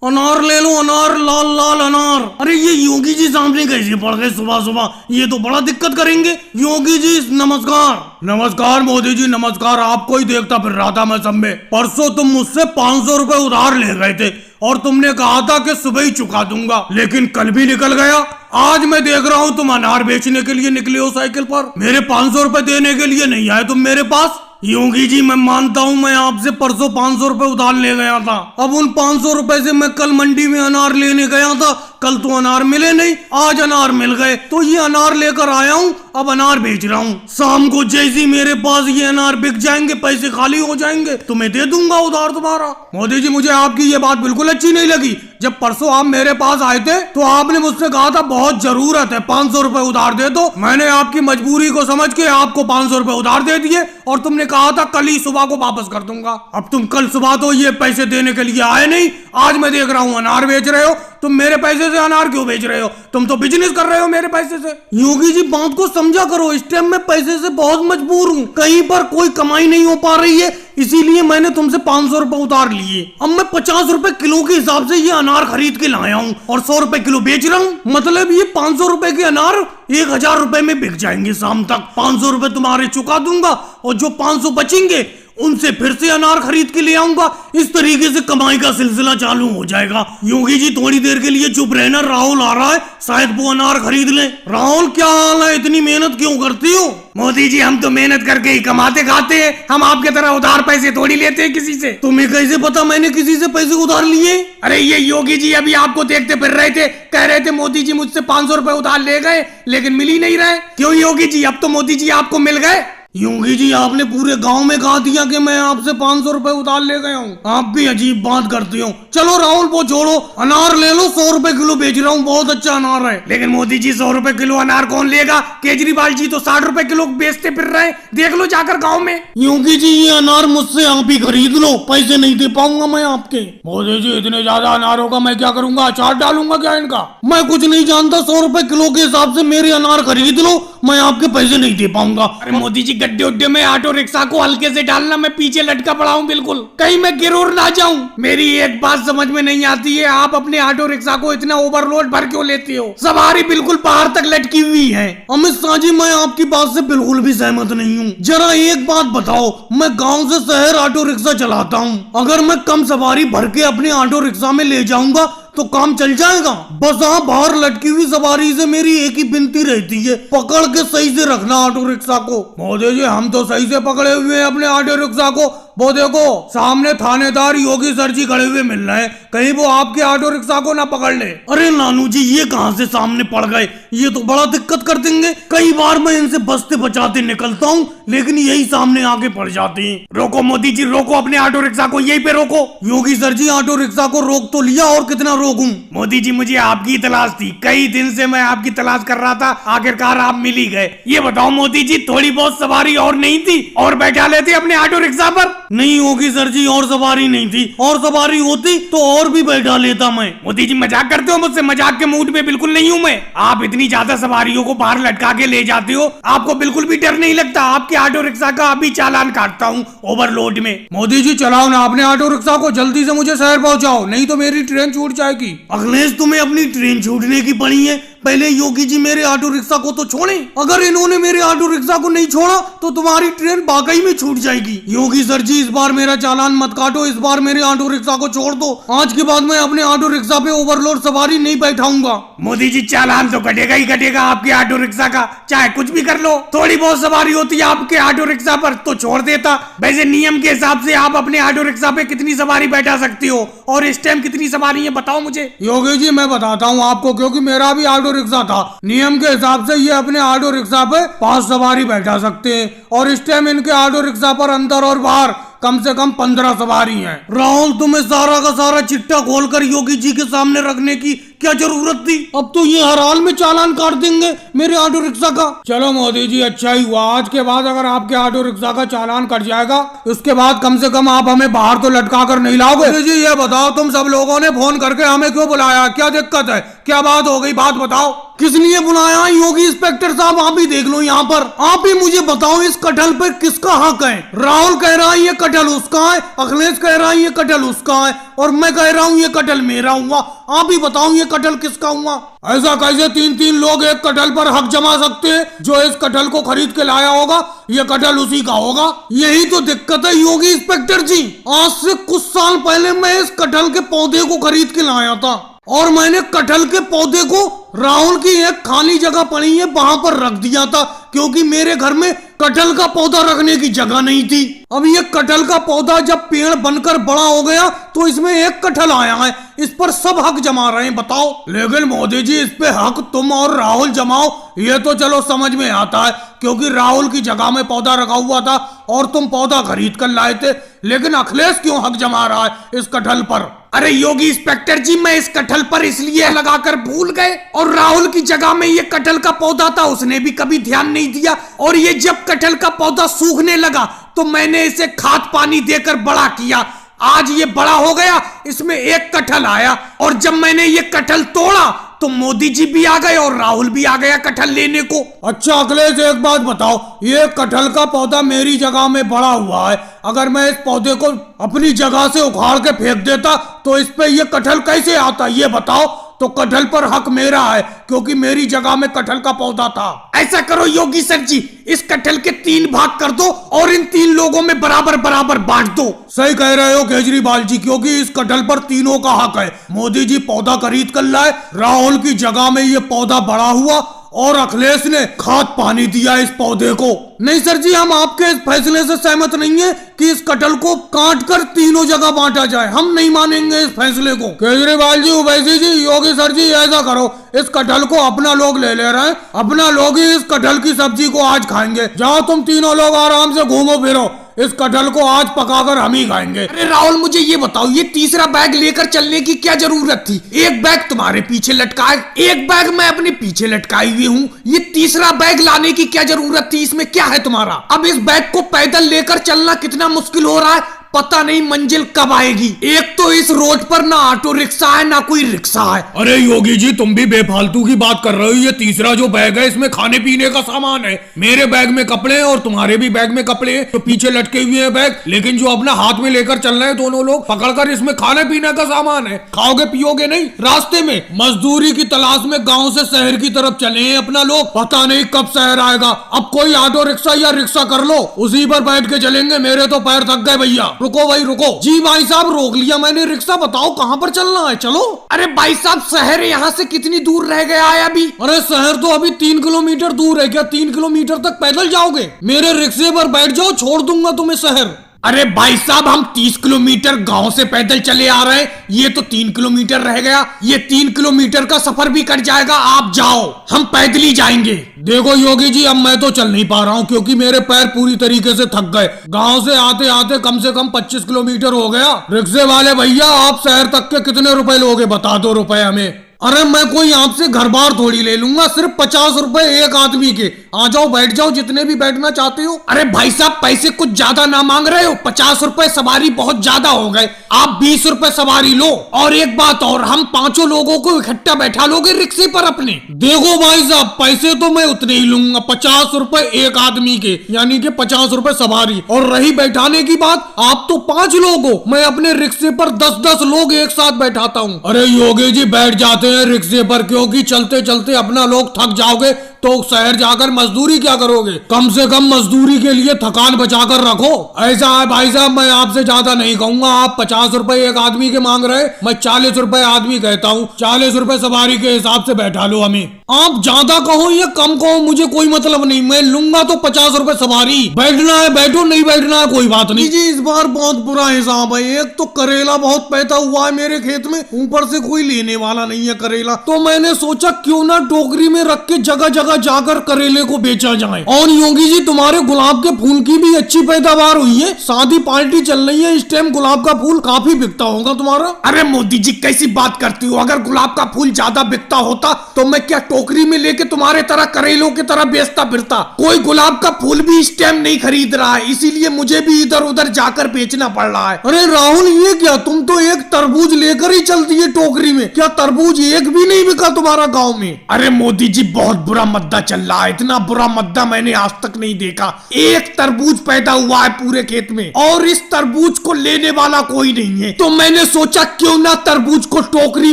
अनार ले लो, अनार, लाल लाल अनार। अरे ये योगी जी सामने कैसे पड़ गए सुबह सुबह, ये तो बड़ा दिक्कत करेंगे। योगी जी नमस्कार। नमस्कार मोदी जी नमस्कार, आपको ही देखता फिर रहा था मैं सब में। परसों तुम मुझसे 500 रुपए उधार ले गए थे और तुमने कहा था कि सुबह ही चुका दूंगा, लेकिन कल भी निकल गया। आज मैं देख रहा हूँ तुम अनार बेचने के लिए निकले हो साइकिल पर, मेरे 500 रुपए देने के लिए नहीं आए तुम मेरे पास। योगी जी मैं मानता हूँ मैं आपसे परसों 500 रुपए उधार ले गया था। अब उन 500 रुपए से मैं कल मंडी में अनार लेने गया था, कल तो अनार मिले नहीं, आज अनार मिल गए तो ये अनार लेकर आया हूँ, अब अनार बेच रहा हूँ। शाम को जैसे मेरे पास ये अनार बिक जाएंगे, पैसे खाली हो जाएंगे, तुम्हें दे दूंगा उधार तुम्हारा। मोदी जी मुझे आपकी ये बात बिल्कुल अच्छी नहीं लगी। जब परसों आप मेरे पास आए थे तो आपने मुझसे कहा था बहुत जरूरत है 500 रुपए उधार दे दो। मैंने आपकी मजबूरी को समझ के आपको 500 रुपए उधार दे दिए और तुमने कहा था कल ही सुबह को वापस कर दूंगा। अब तुम कल सुबह तो ये पैसे देने के लिए आए नहीं, आज मैं देख रहा हूँ अनार बेच रहे हो। तुम मेरे पैसे से अनार क्यों बेच रहे हो? तुम तो बिजनेस कर रहे हो मेरे पैसे से। योगी जी बात को समझा करो, इस टाइम में पैसे से बहुत मजबूर हूँ, कहीं पर कोई कमाई नहीं हो पा रही है, इसीलिए मैंने तुमसे 500 रुपए उधार लिए। अब मैं 50 रुपए किलो के हिसाब से ये अनार खरीद के लाया हूँ और 100 रुपए किलो बेच रहा हूँ। मतलब ये 500 रुपए के अनार 1000 रुपए में बिक जाएंगे शाम तक। 500 रुपए तुम्हारे चुका दूंगा और जो 500 बचेंगे उनसे फिर से अनार खरीद के ले आऊंगा। इस तरीके से कमाई का सिलसिला चालू हो जाएगा। योगी जी थोड़ी देर के लिए चुप रहना, राहुल आ रहा है, शायद वो अनार खरीद ले। राहुल क्या हाल है, इतनी मेहनत क्यों करती हो? मोदी जी हम तो मेहनत करके ही कमाते खाते हैं, हम आपके तरह उधार पैसे थोड़ी लेते हैं किसी से। तुम्हें कैसे पता मैंने किसी से पैसे उधार लिए? अरे ये योगी जी अभी आपको देखते फिर रहे थे, कह रहे थे मोदी जी मुझसे 500 रुपए उधार ले गए लेकिन मिल ही नहीं रहे। क्यों योगी जी, अब तो मोदी जी आपको मिल गए? योगी जी आपने पूरे गांव में कहा दिया कि मैं आपसे 500 रुपए उधार ले गया हूँ, आप भी अजीब बात करती हो। चलो राहुल वो छोड़ो, अनार ले लो, 100 रुपए किलो बेच रहा हूँ, बहुत अच्छा अनार है। लेकिन मोदी जी 100 रुपए किलो अनार कौन लेगा? केजरीवाल जी तो 60 रुपए किलो बेचते फिर रहे, देख लो जाकर गाँव में। योगी जी ये अनार मुझसे आप ही खरीद लो, पैसे नहीं दे पाऊंगा मैं आपके। मोदी जी इतने ज्यादा अनारों का मैं क्या करूंगा, अचार डालूंगा क्या इनका? मैं कुछ नहीं जानता, 100 रुपए किलो के हिसाब से मेरे अनार खरीद लो, मैं आपके पैसे नहीं दे पाऊंगा। अरे मोदी जी गड्ढे उड्ढे में ऑटो रिक्शा को हल्के से डालना, मैं पीछे लटका पड़ा हूँ बिल्कुल, कहीं मैं गिरोर ना जाऊं। मेरी एक बात समझ में नहीं आती है, आप अपने ऑटो रिक्शा को इतना ओवरलोड भर क्यों लेते हो? सवारी बिल्कुल बाहर तक लटकी हुई है। अमित शाह जी मैं आपकी बात से बिल्कुल भी सहमत नहीं हूँ। जरा एक बात बताओ, मैं गाँव से शहर ऑटो रिक्शा चलाता हूँ, अगर मैं कम सवारी भर के अपने ऑटो रिक्शा में ले जाऊंगा तो काम चल जाएगा? बस हाँ बाहर लटकी हुई सवारी से मेरी एक ही विनती रहती है, पकड़ के सही से रखना ऑटो रिक्शा को। मोदी जी हम तो सही से पकड़े हुए हैं अपने ऑटो रिक्शा को, वो देखो सामने थानेदार योगी सर जी खड़े हुए मिल रहे हैं, कहीं वो आपके ऑटो रिक्शा को ना पकड़ ले। अरे नानू जी ये कहाँ से सामने पड़ गए, ये तो बड़ा दिक्कत कर देंगे। कई बार मैं इनसे बचते बचाते निकलता हूँ लेकिन यही सामने आके पड़ जाते हैं। रोको मोदी जी रोको अपने ऑटो रिक्शा को, यही पे रोको। योगी सर जी ऑटो रिक्शा को रोक तो लिया, और कितना रोकूं? मोदी जी मुझे आपकी तलाश थी, कई दिन से मैं आपकी तलाश कर रहा था, आखिरकार आप मिल ही गए। ये बताओ मोदी जी थोड़ी बहुत सवारी और नहीं थी और बैठा लेते अपने ऑटो रिक्शा पर? नहीं होगी सर जी, और सवारी नहीं थी, और सवारी होती तो और भी बैठा लेता मैं। मोदी जी मजाक करते हो मुझसे? मजाक के मूड में बिल्कुल नहीं हूँ मैं। आप इतनी ज्यादा सवारियों को बाहर लटका के ले जाते हो, आपको बिल्कुल भी डर नहीं लगता? आपके ऑटो रिक्शा का अभी चालान काटता हूँ ओवरलोड में। मोदी जी चलाओ ना अपने ऑटो रिक्शा को, जल्दी से मुझे शहर पहुँचाओ, नहीं तो मेरी ट्रेन छूट जाएगी। अखिलेश तुम्हें अपनी ट्रेन छूटने की पड़ी है, पहले योगी जी मेरे ऑटो रिक्शा को तो छोड़े। अगर इन्होंने मेरे ऑटो रिक्शा को नहीं छोड़ा तो तुम्हारी ट्रेन वाकई में छूट जाएगी। योगी सर जी इस बार मेरा चालान मत काटो, इस बार मेरे ऑटो रिक्शा को छोड़ दो। आज के बाद मैं अपने ऑटो रिक्शा पे ओवरलोड सवारी नहीं बैठाऊंगा। मोदी जी चालान तो कटेगा ही कटेगा आपके ऑटो रिक्शा का, चाहे कुछ भी कर लो। थोड़ी बहुत सवारी होती है आपके ऑटो रिक्शा पर तो छोड़ देता। वैसे नियम के हिसाब से आप अपने ऑटो रिक्शा पे कितनी सवारी बैठा सकती हो और इस टाइम कितनी सवारी है बताओ मुझे। योगी जी मैं बताता हूँ आपको, क्योंकि मेरा भी ऑटो रिक्शा था, नियम के हिसाब से ये अपने ऑटो रिक्शा पे 5 सवारी बैठा सकते हैं और इस टाइम इनके ऑटो रिक्शा पर अंदर और बाहर कम से कम 15 सवारी हैं। राहुल तुम्हें सारा का सारा चिट्ठा खोलकर योगी जी के सामने रखने की क्या जरूरत थी? अब तो ये हर हाल में चालान काट देंगे मेरे ऑटो रिक्शा का। चलो मोदी जी अच्छा ही हुआ, आज के बाद अगर आपके ऑटो रिक्शा का चालान कट जाएगा उसके बाद कम से कम आप हमें बाहर तो लटका कर नहीं लाओगे। मोदी जी ये बताओ तुम सब लोगों ने फोन करके हमें क्यों बुलाया, क्या दिक्कत है, क्या बात हो गई, बात बताओ। किस लिए बुलाया है योगी इंस्पेक्टर साहब? आप ही देख लो यहाँ पर। आप ही मुझे बताओ इस कटहल पर किसका हक है? राहुल कह रहा है ये कटहल उसका है, अखिलेश कह रहा है ये कटहल उसका है, और मैं कह रहा हूँ ये कटहल मेरा हुआ। आप ही बताओ ये कटहल किसका हुआ? ऐसा कैसे तीन तीन लोग एक कटहल पर हक जमा सकते हैं? जो इस कटहल को खरीद के लाया होगा ये कटहल उसी का होगा। यही तो दिक्कत है योगी इंस्पेक्टर जी। आज से कुछ साल पहले मैं इस कटहल के पौधे को खरीद के लाया था, और मैंने कटहल के पौधे को राहुल की एक खाली जगह पड़ी है वहां पर रख दिया था, क्योंकि मेरे घर में कटहल का पौधा रखने की जगह नहीं थी। अब ये कटहल का पौधा जब पेड़ बनकर बड़ा हो गया तो इसमें एक कटहल आया है, इस पर सब हक जमा रहे हैं, बताओ। लेकिन मोदी जी इस पे हक तुम और राहुल जमाओ ये तो चलो समझ में आता है, क्योंकि राहुल की जगह में पौधा रखा हुआ था और तुम पौधा खरीद कर लाए थे। लेकिन अखिलेश क्यों हक जमा रहा है इस कटहल पर? अरे योगी इंस्पेक्टर जी, मैं इस कटहल पर इसलिए लगाकर भूल गए, और राहुल की जगह में ये कटहल का पौधा था उसने भी कभी ध्यान नहीं दिया, और ये जब कटहल का पौधा सूखने लगा तो मैंने इसे खाद पानी देकर बड़ा किया। आज ये बड़ा हो गया, इसमें एक कटहल आया, और जब मैंने ये कटहल तोड़ा तो मोदी जी भी आ गए और राहुल भी आ गया कटहल लेने को। अच्छा अखिलेश एक बात बताओ, ये कटहल का पौधा मेरी जगह में बड़ा हुआ है, अगर मैं इस पौधे को अपनी जगह से उखाड़ के फेंक देता तो इस पे ये कटहल कैसे आता ये बताओ? तो कटहल पर हक मेरा है क्योंकि मेरी जगह में कटहल का पौधा था। ऐसा करो योगी सर जी, इस कटहल के 3 भाग कर दो और इन 3 लोगों में बराबर बराबर बांट दो। सही कह रहे हो केजरीवाल जी, क्योंकि इस कटहल पर तीनों का हक है। मोदी जी पौधा खरीद कर लाए, राहुल की जगह में ये पौधा बड़ा हुआ, और अखिलेश ने खाद पानी दिया इस पौधे को। नहीं सर जी, हम आपके इस फैसले से सहमत नहीं है कि इस कटहल को काट कर तीनों जगह बांटा जाए, हम नहीं मानेंगे इस फैसले को। केजरीवाल जी, ओवैसी जी, योगी सर जी, ऐसा करो इस कटहल को अपना लोग ले रहे हैं, अपना लोग ही इस कटहल की सब्जी को आज खाएंगे। जाओ तुम तीनों लोग आराम से घूमो फिरो, इस कटहल को आज पकाकर हम ही खाएंगे। अरे राहुल मुझे ये बताओ, ये तीसरा बैग लेकर चलने की क्या जरूरत थी? एक बैग तुम्हारे पीछे लटका है, एक बैग मैं अपने पीछे लटकाई हुई हूँ, ये तीसरा बैग लाने की क्या जरूरत थी? इसमें क्या है तुम्हारा? अब इस बैग को पैदल लेकर चलना कितना मुश्किल हो रहा है, पता नहीं मंजिल कब आएगी। एक तो इस रोड पर ना ऑटो रिक्शा है ना कोई रिक्शा है। अरे योगी जी, तुम भी बेफालतू की बात कर रहे हो। ये तीसरा जो बैग है इसमें खाने पीने का सामान है। मेरे बैग में कपड़े हैं और तुम्हारे भी बैग में कपड़े हैं, तो पीछे लटके हुए हैं बैग, लेकिन जो अपना हाथ में लेकर चल रहे हैं दोनों लोग पकड़कर, इसमें खाने पीने का सामान है। खाओगे पियोगे नहीं। रास्ते में मजदूरी की तलाश में गाँव से शहर की तरफ चले हैं अपना लोग, पता नहीं कब शहर आएगा। अब कोई ऑटो रिक्शा या रिक्शा कर लो, उसी पर बैठ के चलेंगे। मेरे तो पैर थक गए भैया। रुको भाई रुको। जी भाई साहब, रोक लिया मैंने। रिक्शा बताओ कहाँ पर चलना है, चलो। अरे भाई साहब, शहर यहाँ से कितनी दूर रह गया है अभी? अरे शहर तो अभी 3 किलोमीटर दूर है। क्या 3 किलोमीटर तक पैदल जाओगे? मेरे रिक्शे पर बैठ जाओ, छोड़ दूंगा तुम्हें शहर। अरे भाई साहब, हम 30 किलोमीटर गांव से पैदल चले आ रहे हैं, ये तो 3 किलोमीटर रह गया। ये 3 किलोमीटर का सफर भी कट जाएगा। आप जाओ, हम पैदल ही जाएंगे। देखो योगी जी, अब मैं तो चल नहीं पा रहा हूँ क्योंकि मेरे पैर पूरी तरीके से थक गए। गांव से आते आते कम से कम 25 किलोमीटर हो गया। रिक्शे वाले भैया, आप शहर तक के कितने रुपए लोगे? बता दो रुपए हमें। अरे मैं कोई आपसे घर बार थोड़ी ले लूंगा, सिर्फ 50 रुपए एक आदमी के। आ जाओ, बैठ जाओ, जितने भी बैठना चाहते हो। अरे भाई साहब, पैसे कुछ ज्यादा ना मांग रहे हो? 50 रुपए सवारी बहुत ज्यादा हो गए, आप 20 रुपए सवारी लो। और एक बात और, हम 5 लोगों को इकट्ठा बैठा लोगे रिक्शे पर अपने? देखो भाई साहब, पैसे तो मैं उतने ही लूंगा, 50 रुपए एक आदमी के, यानी कि 50 रुपए सवारी। और रही बैठाने की बात, आप तो 5 लोग हो, मैं अपने रिक्शे पर 10-10 लोग एक साथ बैठाता हूँ। अरे योगी जी, बैठ जाते हैं रिक्शे पर, क्योंकि चलते चलते अपना लोग थक जाओगे तो शहर जाकर मजदूरी क्या करोगे? कम से कम मजदूरी के लिए थकान बचाकर रखो। ऐसा है भाई साहब, मैं आपसे ज्यादा नहीं कहूंगा। आप 50 रुपए एक आदमी के मांग रहे, मैं 40 रुपए आदमी कहता हूँ। 40 रुपए सवारी के हिसाब से बैठा लो हमें। आप ज्यादा कहो या कम कहो, मुझे कोई मतलब नहीं, मैं लूंगा तो 50 रुपए सवारी। बैठना है बैठो, नहीं बैठना है कोई बात नहीं। जी इस बार बहुत बुरा हिसाब है। एक तो करेला बहुत पैदा हुआ है मेरे खेत में, ऊपर से कोई लेने वाला नहीं है करेला, तो मैंने सोचा क्यों ना टोकरी में रख के जगह जगह जगह जाकर करेले को बेचा जाए। और योगी जी तुम्हारे गुलाब के फूल की भी अच्छी पैदावार हुई है, शादी पार्टी चल रही है, इस टाइम गुलाब का फूल काफी बिकता होगा तुम्हारा। अरे मोदी जी कैसी बात करती हो, अगर गुलाब का फूल ज्यादा बिकता होता तो मैं क्या टोकरी में लेके तुम्हारे तरह करेलों की तरह बेचता फिरता। कोई गुलाब का फूल भी इस टाइम नहीं खरीद रहा है, इसीलिए मुझे भी इधर उधर जाकर बेचना पड़ रहा है। अरे राहुल ये क्या, तुम तो एक तरबूज लेकर ही चलती है टोकरी में, क्या तरबूज एक भी नहीं बिका तुम्हारा गाँव में? अरे मोदी जी बहुत बुरा मद्दा चल रहा है, इतना बुरा मद्दा मैंने आज तक नहीं देखा। एक तरबूज पैदा हुआ है पूरे खेत में और इस तरबूज को लेने वाला कोई नहीं है, तो मैंने सोचा क्यों ना तरबूज को टोकरी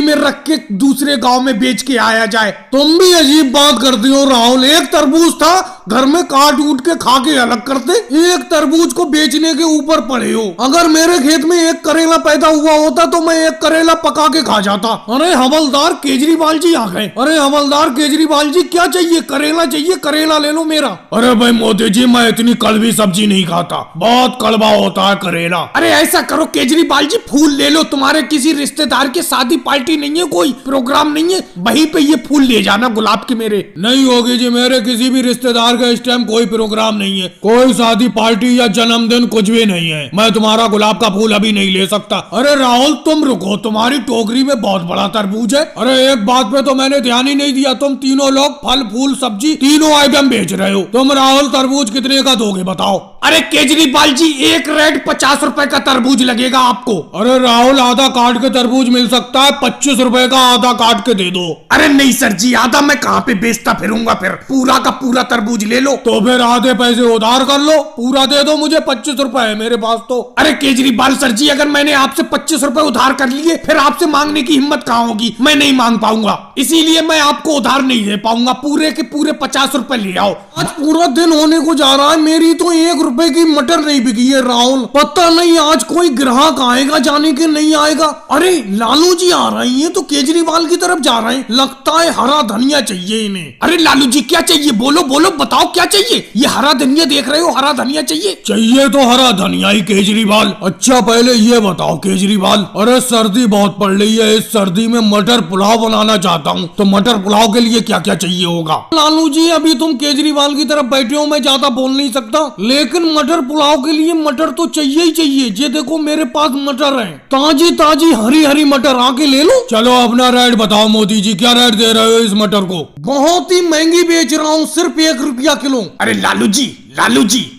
में रख के दूसरे गांव में बेच के आया जाए। तुम भी अजीब बात करती हो राहुल, एक तरबूज था घर में काट उठ के खा के अलग करते, एक तरबूज को बेचने के ऊपर पड़े हो। अगर मेरे खेत में एक करेला पैदा हुआ होता तो मैं एक करेला पका के खा जाता। अरे हवलदार केजरीवाल जी आ गए। अरे हवलदार केजरीवाल जी क्या चाहिए? करेला चाहिए, करेला ले लो मेरा। अरे भाई मोदी जी मैं इतनी कड़वी सब्जी नहीं खाता, बहुत कड़वा होता है करेला। अरे ऐसा करो केजरीवाल जी फूल ले लो, तुम्हारे किसी रिश्तेदार की शादी पार्टी नहीं है, कोई प्रोग्राम नहीं है, वहीं पे ये फूल ले जाना गुलाब के मेरे। नहीं होगी जी, मेरे किसी भी रिश्तेदार का इस टाइम कोई प्रोग्राम नहीं है, कोई शादी पार्टी या जन्मदिन कुछ भी नहीं है, मैं तुम्हारा गुलाब का फूल अभी नहीं ले सकता। अरे राहुल तुम रुको, तुम्हारी टोकरी में बहुत बड़ा तरबूज है। अरे एक बात पे तो मैंने ध्यान ही नहीं दिया, तुम तीनों लोग फल फूल सब्जी तीनों आइटम बेच रहे हो। तुम राहुल तरबूज कितने का दोगे बताओ? अरे केजरीवाल जी एक रेड 50 रुपए का तरबूज लगेगा आपको। अरे राहुल आधा काट के तरबूज मिल सकता है, 25 रुपए का आधा काट के दे दो। अरे नहीं सर जी, आधा मैं कहाँ पे बेचता फिरूंगा, फिर पूरा का पूरा तरबूज ले लो। तो फिर आधे पैसे उधार कर लो, पूरा दे दो मुझे, 25 रुपए है मेरे पास तो। अरे केजरीवाल सर जी अगर मैंने आपसे 25 रुपए उधार कर लिए फिर आपसे मांगने की हिम्मत कहाँ होगी, मैं नहीं मांग पाऊंगा, इसीलिए मैं आपको उधार नहीं दे पाऊंगा, पूरे के पूरे 50 रुपए ले आओ। आज पूरा दिन होने को जा रहा है, मेरी तो 1 रुपए की मटर नहीं बिकी है राहुल, पता नहीं आज कोई ग्राहक आएगा जाने के नहीं आएगा। अरे लालू जी आ रही हैं तो केजरीवाल की तरफ जा रहे हैं, लगता है हरा धनिया चाहिए इन्हें। अरे लालू जी क्या चाहिए, बोलो बोलो बताओ क्या चाहिए? ये हरा धनिया देख रहे हो, हरा धनिया चाहिए? चाहिए तो हरा धनिया ही केजरीवाल। अच्छा पहले ये बताओ केजरीवाल, अरे सर्दी बहुत पड़ रही है, इस सर्दी में मटर पुलाव बनाना चाहता हूँ, तो मटर पुलाव के लिए क्या क्या चाहिए होगा? लालू जी अभी तुम केजरीवाल की तरफ बैठे हो, मैं ज्यादा बोल नहीं सकता, लेकिन मटर पुलाव के लिए मटर तो चाहिए ही चाहिए। ये देखो मेरे पास मटर है, ताजी ताजी हरी हरी मटर, आके ले लो। चलो अपना रेट बताओ मोदी जी, क्या रेट दे रहे हो इस मटर को? बहुत ही महंगी बेच रहा हूँ, सिर्फ 1 रुपया किलो। अरे लालू जी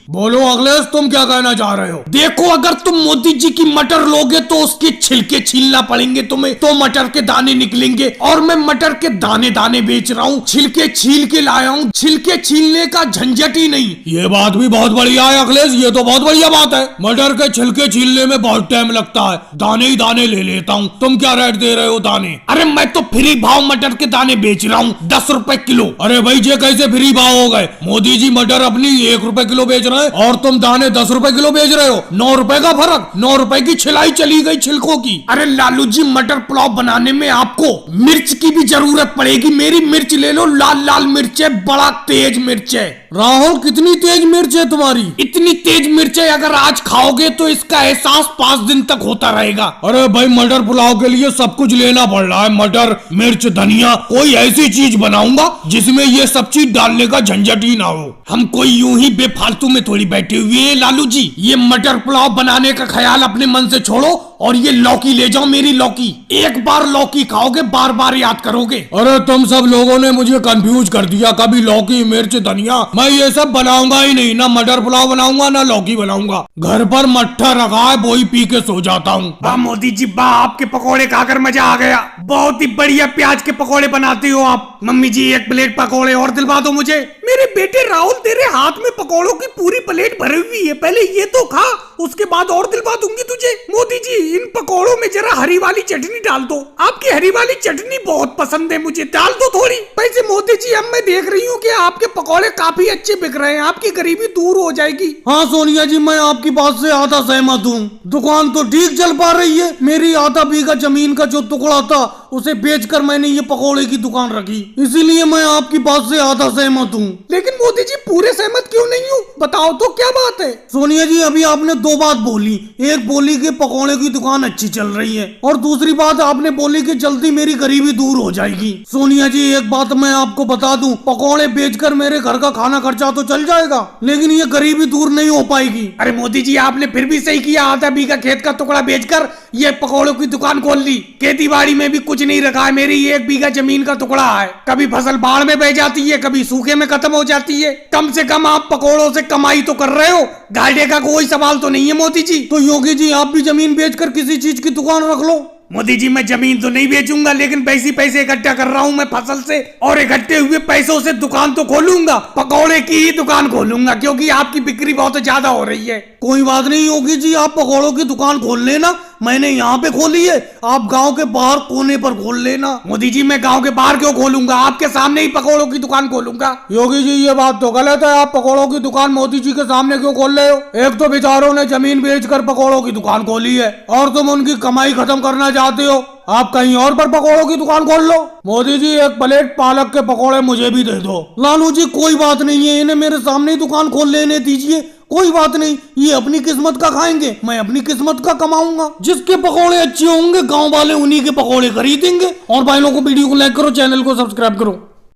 बोलो अखिलेश तुम क्या कहना चाह रहे हो? देखो अगर तुम मोदी जी की मटर लोगे तो उसके छिलके छीलना पड़ेंगे तुम्हें, तो मटर के दाने निकलेंगे, और मैं मटर के दाने दाने बेच रहा हूँ, छिलके छील के लाया हूँ, छिलके छीलने का झंझट ही नहीं। ये बात भी बहुत बढ़िया है अखिलेश, ये तो बहुत बढ़िया बात है, मटर के छिलके छीलने में बहुत टाइम लगता है, दाने ही दाने ले लेता हूँ। तुम क्या रेट दे रहे हो दाने? अरे मैं तो फ्री भाव मटर के दाने बेच रहा हूँ, 10 रुपए किलो। अरे भाई ये कैसे फ्री भाव हो गए? मोदी जी मटर अपनी 1 रुपए किलो बेच रहे हैं और तुम दाने 10 रुपए किलो बेच रहे हो, 9 रुपए का फर्क, 9 रुपए की छिलाई चली गई छिलकों की। अरे लालू जी मटर पुलाव बनाने में आपको मिर्च की भी जरूरत पड़ेगी, मेरी मिर्च ले लो, लाल लाल मिर्च है, बड़ा तेज मिर्च है। राहुल कितनी तेज मिर्च है तुम्हारी? इतनी तेज मिर्च है अगर आज खाओगे तो इसका एहसास 5 दिन तक होता रहेगा। अरे भाई मटर पुलाव के लिए सब कुछ लेना पड़ रहा है, मटर मिर्च धनिया, कोई ऐसी चीज बनाऊंगा जिसमें ये सब चीज डालने का झंझट ही ना हो। हम कोई यूं ही बेफालतू में थोड़ी बैठे हुए हैं लालू जी, ये मटर पुलाव बनाने का ख्याल अपने मन से छोड़ो और ये लौकी ले जाओ, मेरी लौकी, एक बार लौकी खाओगे बार बार याद करोगे। अरे तुम सब लोगों ने मुझे कंफ्यूज कर दिया, कभी लौकी मिर्च धनिया, मैं ये सब बनाऊंगा ही नहीं, ना मटर पुलाव बनाऊंगा ना लौकी बनाऊंगा, घर पर मट्ठा रखा है वही पी के सो जाता हूँ। वाह मोदी जी वाह, आपके पकौड़े खाकर मजा आ गया, बहुत ही बढ़िया प्याज के पकौड़े बनाते हो आप। मम्मी जी 1 प्लेट पकौड़े और दिलवा दो मुझे। मेरे बेटे राहुल तेरे हाथ में पकौड़ों की पूरी प्लेट भरी हुई है, पहले ये तो खा, उसके बाद और दिलवा दूंगी तुझे। मोदी जी इन पकौड़ों में जरा हरी वाली चटनी डाल दो, आपकी हरी वाली चटनी बहुत पसंद है मुझे, डाल दो थोड़ी। वैसे मोदी जी अब मैं देख रही हूँ कि आपके पकौड़े काफी अच्छे बिक रहे हैं, आपकी गरीबी दूर हो जाएगी। हाँ सोनिया जी मैं आपकी बात से आधा सहमत हूँ, दुकान तो ठीक चल पा रही है, मेरी आधा बीघा जमीन का जो टुकड़ा था उसे बेचकर मैंने ये पकोड़े की दुकान रखी, इसीलिए मैं आपकी बात से आधा सहमत हूँ। लेकिन मोदी जी पूरे सहमत क्यों नहीं हूँ, बताओ तो क्या बात है। सोनिया जी अभी आपने दो बात बोली, एक बोली कि पकोड़े की दुकान अच्छी चल रही है और दूसरी बात आपने बोली कि जल्दी मेरी गरीबी दूर हो जाएगी। सोनिया जी एक बात मैं आपको बता दूं, पकोड़े बेचकर मेरे घर का खाना खर्चा तो चल जाएगा, लेकिन ये गरीबी दूर नहीं हो पाएगी। अरे मोदी जी आपने फिर भी सही किया, आधा बीघा खेत का टुकड़ा बेचकर ये पकौड़ों की दुकान खोल ली। खेती बाड़ी में भी कुछ नहीं रखा है, मेरी 1 बीघा जमीन का टुकड़ा है, कभी फसल बाढ़ में बह जाती है, कभी सूखे में खत्म हो जाती है। कम से कम आप पकौड़ों से कमाई तो कर रहे हो, घाटे का कोई सवाल तो नहीं है मोदी जी। तो योगी जी आप भी जमीन बेचकर किसी चीज की दुकान रख लो। मोदी जी मैं जमीन तो नहीं बेचूंगा, लेकिन पैसे इकट्ठा कर रहा हूँ मैं फसल से, और इकट्ठे हुए पैसों से दुकान तो खोलूंगा, पकौड़े की ही दुकान खोलूंगा, क्योंकि आपकी बिक्री बहुत ज्यादा हो रही है। कोई बात नहीं योगी जी, आप पकौड़ों की दुकान खोल लेना, मैंने यहाँ पे खोली है, आप गांव के बाहर कोने पर खोल लेना। मोदी जी मैं गांव के बाहर क्यों खोलूंगा, आपके सामने ही पकौड़ों की दुकान खोलूंगा। योगी जी ये बात तो गलत है, आप पकौड़ों की दुकान मोदी जी के सामने क्यों खोल रहे हो? एक तो बेचारों ने जमीन बेचकर पकौड़ों की दुकान खोली है और तुम उनकी कमाई खत्म करना चाहते हो, आप कहीं और पर पकौड़ों की दुकान खोल लो। मोदी जी 1 प्लेट पालक के पकौड़े मुझे भी दे दो। लालू जी कोई बात नहीं है, इन्हें मेरे सामने ही दुकान खोल लेने दीजिए, कोई बात नहीं, ये अपनी किस्मत का खाएंगे, मैं अपनी किस्मत का कमाऊंगा। जिसके पकौड़े अच्छे होंगे गांव वाले उन्हीं के पकौड़े खरीदेंगे। और भाई लोगों को वीडियो को लाइक करो, चैनल को सब्सक्राइब करो।